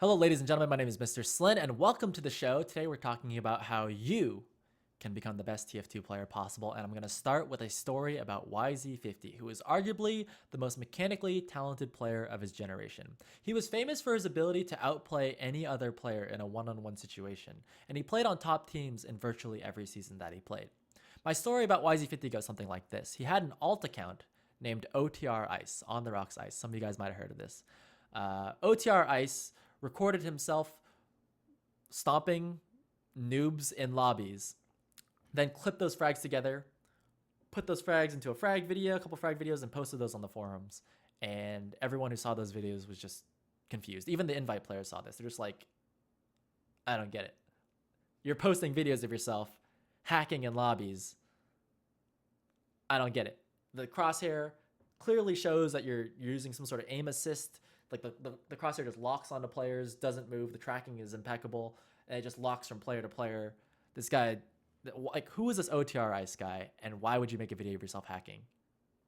Hello, ladies and gentlemen. My name is Mr. SLIN, and welcome to the show. Today, we're talking about how you can become the best TF2 player possible, and I'm going to start with a story about YZ50, who is arguably the most mechanically talented player of his generation. He was famous for his ability to outplay any other player in a one-on-one situation, and he played on top teams in virtually every season that he played. My story about YZ50 goes something like this. He had an alt account named OTR Ice, On the Rocks Ice. Some of you guys might have heard of this. OTR Ice recorded himself stomping noobs in lobbies, then clipped those frags together, put those frags into a frag video, a couple frag videos, and posted those on the forums. And everyone who saw those videos was just confused. Even the invite players saw this. They're just like, I don't get it. You're posting videos of yourself hacking in lobbies. I don't get it. The crosshair clearly shows that you're using some sort of aim assist. Like the crosshair just locks onto players, doesn't move. The tracking is impeccable, and it just locks from player to player. This guy, like, who is this OTR Ice guy, and why would you make a video of yourself hacking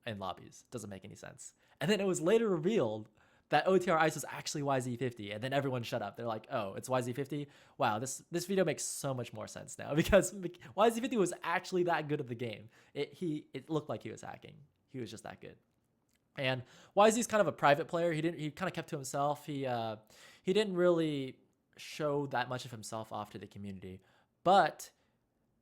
in lobbies? Doesn't make any sense. And then it was later revealed that OTR Ice was actually YZ50, and then everyone shut up. They're like, oh, it's YZ50? Wow, this video makes so much more sense now, because YZ50 was actually that good at the game. It looked like he was hacking. He was just that good. And YZ's kind of a private player. He kind of kept to himself. He didn't really show that much of himself off to the community, but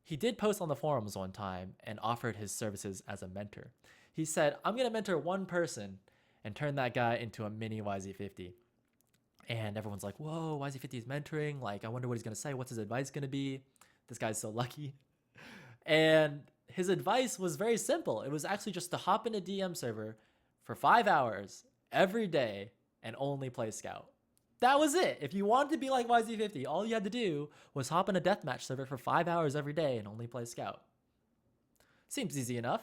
he did post on the forums one time and offered his services as a mentor. He said, I'm going to mentor one person and turn that guy into a mini YZ50. And everyone's like, whoa, YZ50 is mentoring. Like, I wonder what he's going to say. What's his advice going to be? This guy's so lucky. And his advice was very simple. It was actually just to hop in a DM server for 5 hours every day and only play Scout. That was it. If you wanted to be like YZ50, all you had to do was hop in a deathmatch server for 5 hours every day and only play Scout. Seems easy enough.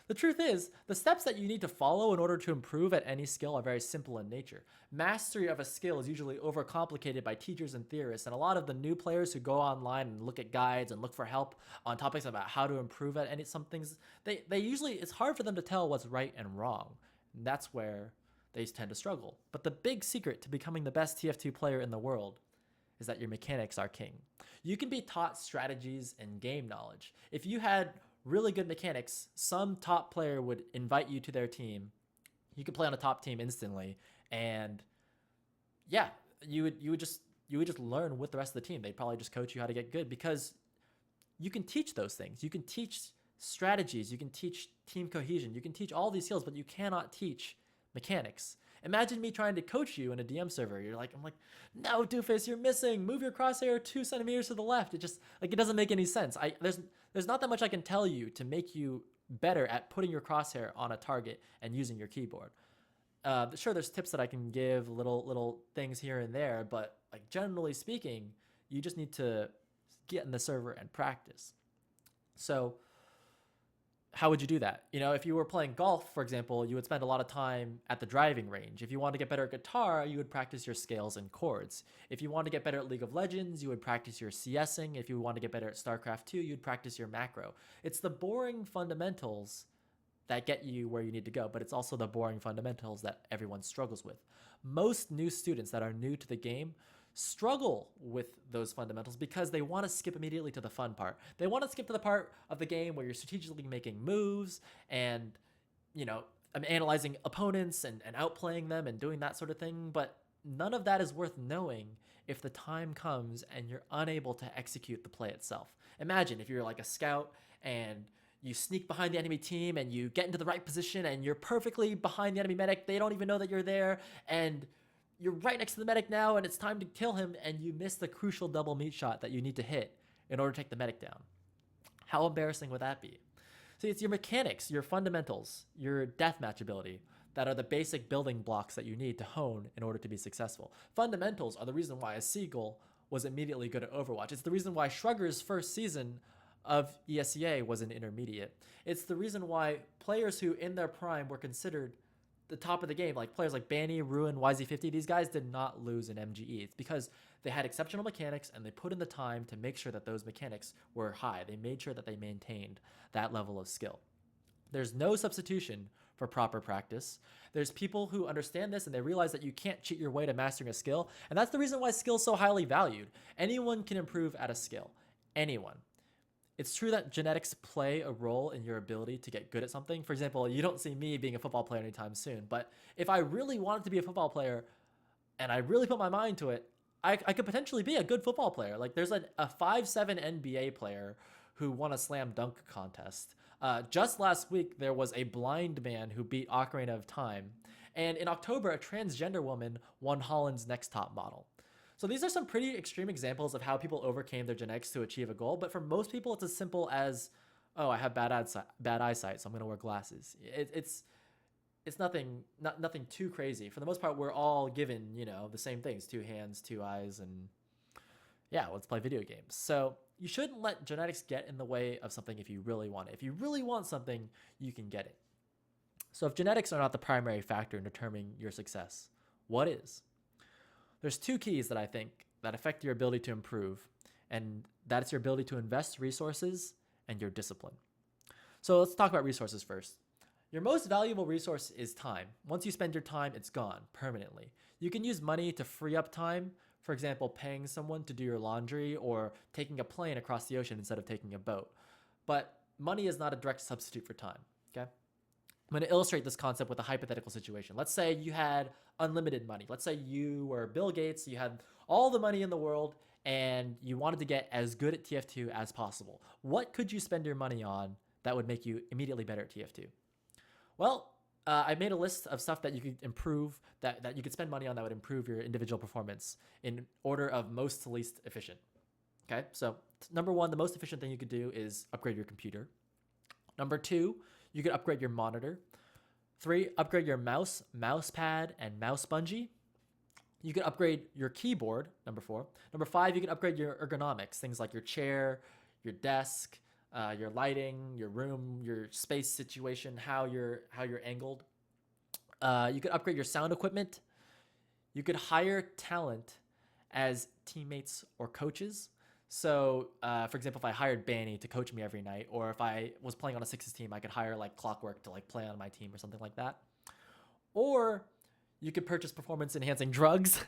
The truth is, the steps that you need to follow in order to improve at any skill are very simple in nature. Mastery of a skill is usually overcomplicated by teachers and theorists, and a lot of the new players who go online and look at guides and look for help on topics about how to improve at some things, they usually, it's hard for them to tell what's right and wrong. And that's where they tend to struggle. But the big secret to becoming the best TF2 player in the world is that your mechanics are king. You can be taught strategies and game knowledge. If you had really good mechanics, some top player would invite you to their team. You could play on a top team instantly, and yeah, you would just learn with the rest of the team. They'd probably just coach you how to get good, because you can teach those things. You can teach strategies, you can teach team cohesion, you can teach all these skills, but you cannot teach mechanics. Imagine me trying to coach you in a DM server. I'm like, no, doofus, you're missing. Move your crosshair 2 centimeters to the left. It just, like, it doesn't make any sense. There's not that much I can tell you to make you better at putting your crosshair on a target and using your keyboard. Sure, there's tips that I can give, little things here and there, but like, generally speaking, you just need to get in the server and practice. So how would you do that? You know, if you were playing golf, for example, you would spend a lot of time at the driving range. If you want to get better at guitar, you would practice your scales and chords. If you want to get better at League of Legends, you would practice your CSing. If you want to get better at StarCraft 2, you'd practice your macro. It's the boring fundamentals that get you where you need to go, but it's also the boring fundamentals that everyone struggles with. Most new students that are new to the game struggle with those fundamentals because they want to skip immediately to the fun part. They want to skip to the part of the game where you're strategically making moves and, you know, analyzing opponents and outplaying them and doing that sort of thing. But none of that is worth knowing if the time comes and you're unable to execute the play itself. Imagine if you're like a scout and you sneak behind the enemy team and you get into the right position and you're perfectly behind the enemy medic. They don't even know that you're there, and you're right next to the medic now, and it's time to kill him, and you miss the crucial double meat shot that you need to hit in order to take the medic down. How embarrassing would that be? See, it's your mechanics, your fundamentals, your deathmatch ability that are the basic building blocks that you need to hone in order to be successful. Fundamentals are the reason why a Seagull was immediately good at Overwatch. It's the reason why Shrugger's first season of ESEA was an intermediate. It's the reason why players who in their prime were considered the top of the game, like players like Banny, Ruin, YZ50, these guys did not lose in MGE. It's because they had exceptional mechanics and they put in the time to make sure that those mechanics were high. They made sure that they maintained that level of skill. There's no substitution for proper practice. There's people who understand this and they realize that you can't cheat your way to mastering a skill. And that's the reason why skill is so highly valued. Anyone can improve at a skill. Anyone. It's true that genetics play a role in your ability to get good at something. For example, you don't see me being a football player anytime soon, but if I really wanted to be a football player and I really put my mind to it, I could potentially be a good football player. Like there's a 5'7" NBA player who won a slam dunk contest. Just last week, there was a blind man who beat Ocarina of Time. And in October, a transgender woman won Holland's Next Top Model. So these are some pretty extreme examples of how people overcame their genetics to achieve a goal. But for most people, it's as simple as, oh, I have bad eyesight, so I'm going to wear glasses. It's nothing too crazy. For the most part, we're all given, the same things: 2 hands, 2 eyes, and yeah, let's play video games. So you shouldn't let genetics get in the way of something if you really want it. If you really want something, you can get it. So if genetics are not the primary factor in determining your success, what is? There's 2 keys that I think that affect your ability to improve, and that's your ability to invest resources and your discipline. So let's talk about resources first. Your most valuable resource is time. Once you spend your time, it's gone permanently. You can use money to free up time, for example, paying someone to do your laundry or taking a plane across the ocean instead of taking a boat. But money is not a direct substitute for time, okay? I'm going to illustrate this concept with a hypothetical situation. Let's say you had unlimited money. Let's say you were Bill Gates, you had all the money in the world, and you wanted to get as good at TF2 as possible. What could you spend your money on that would make you immediately better at TF2? Well, I made a list of stuff that you could improve, that you could spend money on that would improve your individual performance in order of most to least efficient. Okay, so number 1, the most efficient thing you could do is upgrade your computer. Number 2, you could upgrade your monitor. 3, upgrade your mouse, mouse pad, and mouse bungee. You could upgrade your keyboard, number 4. Number 5, you could upgrade your ergonomics, things like your chair, your desk, your lighting, your room, your space situation, how you're angled. You could upgrade your sound equipment. You could hire talent as teammates or coaches. So, for example, if I hired Banny to coach me every night, or if I was playing on a Sixes team, I could hire like Clockwork to like play on my team or something like that. Or you could purchase performance-enhancing drugs.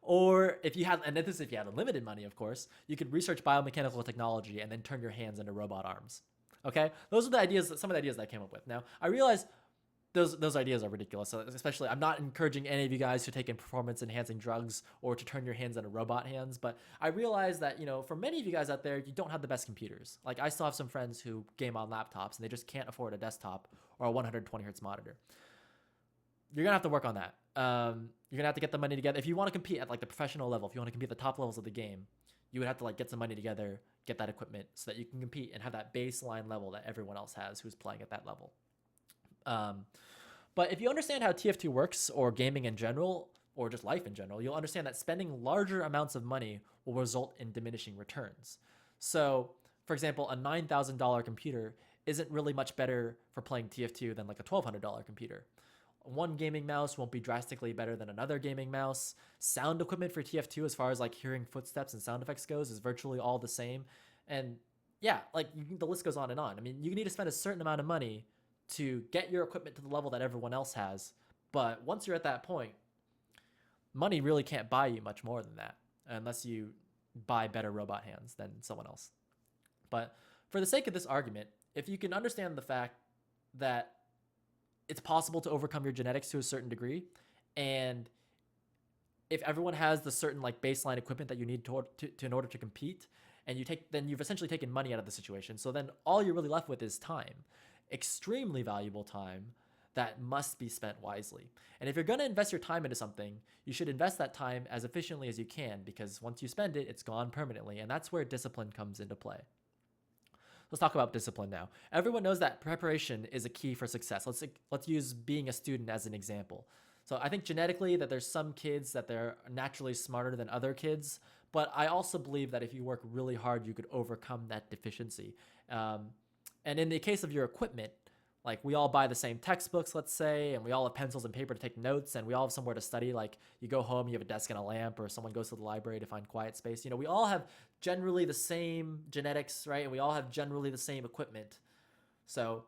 Or if you had, and this if you had unlimited money, of course, you could research biomechanical technology and then turn your hands into robot arms. Okay, those are the ideas, some of the ideas that I came up with. Now, I realize those ideas are ridiculous. So especially, I'm not encouraging any of you guys to take in performance-enhancing drugs or to turn your hands into robot hands. But I realize that, for many of you guys out there, you don't have the best computers. Like I still have some friends who game on laptops and they just can't afford a desktop or a 120 hertz monitor. You're gonna have to work on that. You're gonna have to get the money together if you want to compete at like the professional level. If you want to compete at the top levels of the game, you would have to like get some money together, get that equipment so that you can compete and have that baseline level that everyone else has who's playing at that level. But if you understand how TF2 works, or gaming in general, or just life in general, you'll understand that spending larger amounts of money will result in diminishing returns. So, for example, a $9,000 computer isn't really much better for playing TF2 than like a $1,200 computer. One gaming mouse won't be drastically better than another gaming mouse. Sound equipment for TF2, as far as like hearing footsteps and sound effects goes, is virtually all the same. And yeah, like the list goes on and on. I mean, you need to spend a certain amount of money to get your equipment to the level that everyone else has. But once you're at that point, money really can't buy you much more than that, unless you buy better robot hands than someone else. But for the sake of this argument, if you can understand the fact that it's possible to overcome your genetics to a certain degree, and if everyone has the certain like baseline equipment that you need to in order to compete, and then you've essentially taken money out of the situation. So then all you're really left with is time. Extremely valuable time that must be spent wisely. And if you're going to invest your time into something, you should invest that time as efficiently as you can, because once you spend it, it's gone permanently. And that's where discipline comes into play. Let's talk about discipline now. Everyone knows that preparation is a key for success. Let's use being a student as an example. So I think genetically that there's some kids that they're naturally smarter than other kids, but I also believe that if you work really hard, you could overcome that deficiency. And in the case of your equipment, like we all buy the same textbooks, let's say, and we all have pencils and paper to take notes, and we all have somewhere to study. Like you go home, you have a desk and a lamp, or someone goes to the library to find quiet space. We all have generally the same genetics, right? And we all have generally the same equipment. So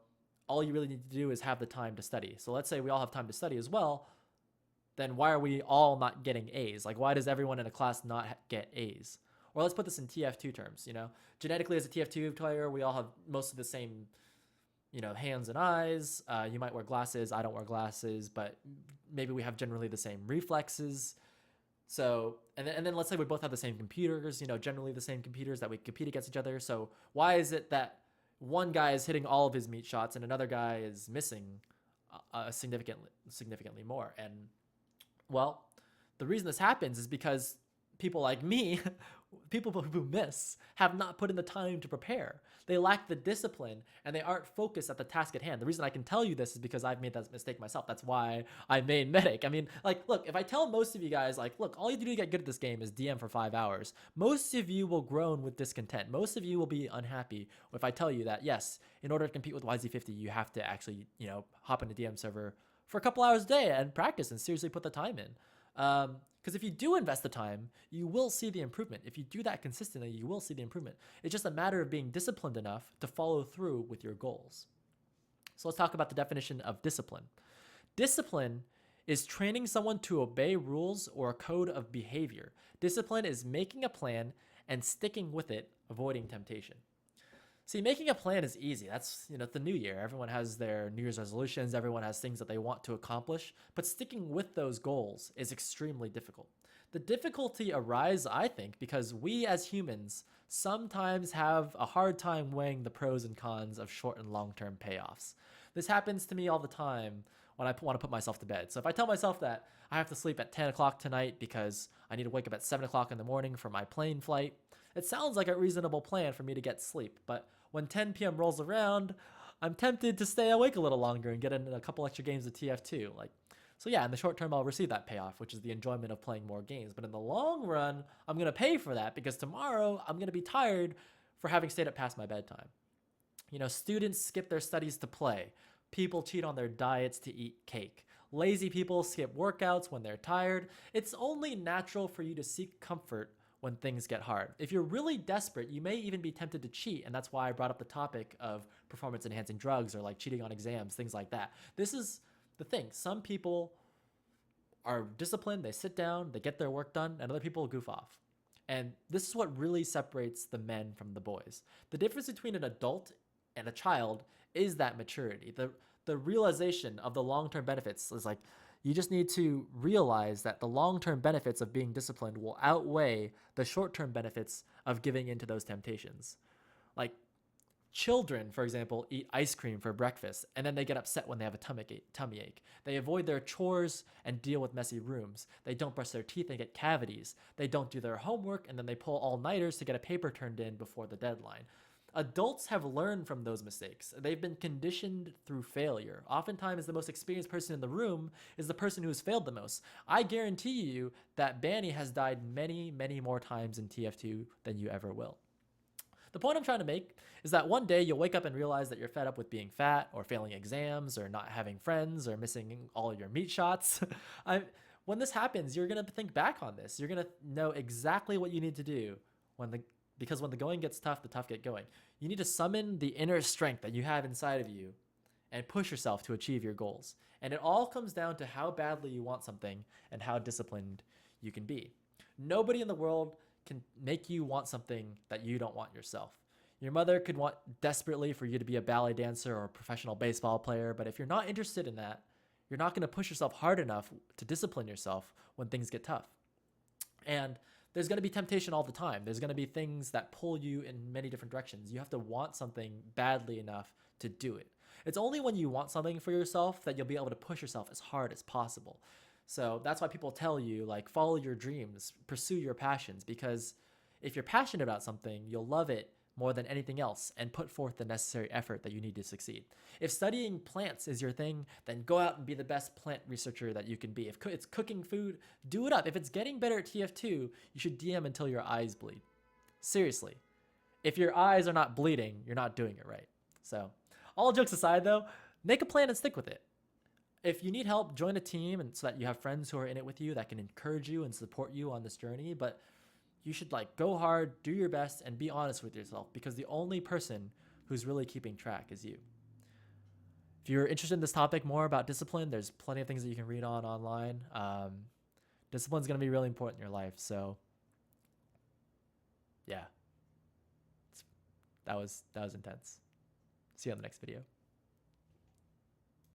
all you really need to do is have the time to study. So let's say we all have time to study as well, then why are we all not getting A's? Like, why does everyone in a class not get A's? Or let's put this in TF2 terms, you know? Genetically, as a TF2 player, we all have most of the same, you know, hands and eyes. You might wear glasses. I don't wear glasses, but maybe we have generally the same reflexes. So, and then let's say we both have the same computers, you know, generally the same computers that we compete against each other. So why is it that one guy is hitting all of his meat shots and another guy is missing significantly more? And well, the reason this happens is because people like me, people who miss, have not put in the time to prepare. They lack the discipline and they aren't focused at the task at hand. The reason I can tell you this is because I've made that mistake myself. That's why I made Medic. I mean, like, look, if I tell most of you guys, like, look, all you have to do to get good at this game is DM for 5 hours, most of you will groan with discontent. Most of you will be unhappy if I tell you that, yes, in order to compete with YZ50, you have to actually, you know, hop in a DM server for a couple hours a day and practice and seriously put the time in. Because if you do invest the time, you will see the improvement. If you do that consistently, you will see the improvement. It's just a matter of being disciplined enough to follow through with your goals. So let's talk about the definition of discipline. Discipline is training someone to obey rules or a code of behavior. Discipline is making a plan and sticking with it, avoiding temptation. See, making a plan is easy. That's, you know, the new year. Everyone has their New Year's resolutions. Everyone has things that they want to accomplish. But sticking with those goals is extremely difficult. The difficulty arises, I think, because we as humans sometimes have a hard time weighing the pros and cons of short and long-term payoffs. This happens to me all the time when I want to put myself to bed. So if I tell myself that I have to sleep at 10 o'clock tonight because I need to wake up at 7 o'clock in the morning for my plane flight, it sounds like a reasonable plan for me to get sleep. But when 10 p.m. rolls around, I'm tempted to stay awake a little longer and get in a couple extra games of TF2. So yeah, in the short term, I'll receive that payoff, which is the enjoyment of playing more games. But in the long run, I'm going to pay for that because tomorrow I'm going to be tired for having stayed up past my bedtime. You know, students skip their studies to play. People cheat on their diets to eat cake. Lazy people skip workouts when they're tired. It's only natural for you to seek comfort when things get hard. If you're really desperate, you may even be tempted to cheat, and that's why I brought up the topic of performance-enhancing drugs or like cheating on exams, things like that. This is the thing. Some people are disciplined, they sit down, they get their work done, and other people goof off. And this is what really separates the men from the boys. The difference between an adult and a child is that maturity. The realization of the long-term benefits is like, you just need to realize that the long-term benefits of being disciplined will outweigh the short-term benefits of giving into those temptations. Like children, for example, eat ice cream for breakfast and then they get upset when they have a tummy ache. They avoid their chores and deal with messy rooms. They don't brush their teeth and get cavities. They don't do their homework and then they pull all-nighters to get a paper turned in before the deadline. Adults have learned from those mistakes. They've been conditioned through failure. Oftentimes, the most experienced person in the room is the person who has failed the most. I guarantee you that Banny has died many, many more times in TF2 than you ever will. The point I'm trying to make is that one day you'll wake up and realize that you're fed up with being fat or failing exams or not having friends or missing all your meat shots. When this happens, you're going to think back on this. You're going to know exactly what you need to do because when the going gets tough, the tough get going. You need to summon the inner strength that you have inside of you and push yourself to achieve your goals. And it all comes down to how badly you want something and how disciplined you can be. Nobody in the world can make you want something that you don't want yourself. Your mother could want desperately for you to be a ballet dancer or a professional baseball player, but if you're not interested in that, you're not going to push yourself hard enough to discipline yourself when things get tough. And there's going to be temptation all the time. There's going to be things that pull you in many different directions. You have to want something badly enough to do it. It's only when you want something for yourself that you'll be able to push yourself as hard as possible. So that's why people tell you, like, follow your dreams, pursue your passions, because if you're passionate about something, you'll love it more than anything else and put forth the necessary effort that you need to succeed. If studying plants is your thing, then go out and be the best plant researcher that you can be. If it's cooking food, do it up. If it's getting better at TF2, you should DM until your eyes bleed. Seriously. If your eyes are not bleeding, you're not doing it right. So, all jokes aside though, make a plan and stick with it. If you need help, join a team and so that you have friends who are in it with you that can encourage you and support you on this journey, but you should go hard, do your best, and be honest with yourself because the only person who's really keeping track is you. if you're interested in this topic more about discipline, there's plenty of things that you can read on online. Discipline is going to be really important in your life. So yeah, that was intense. See you on the next video.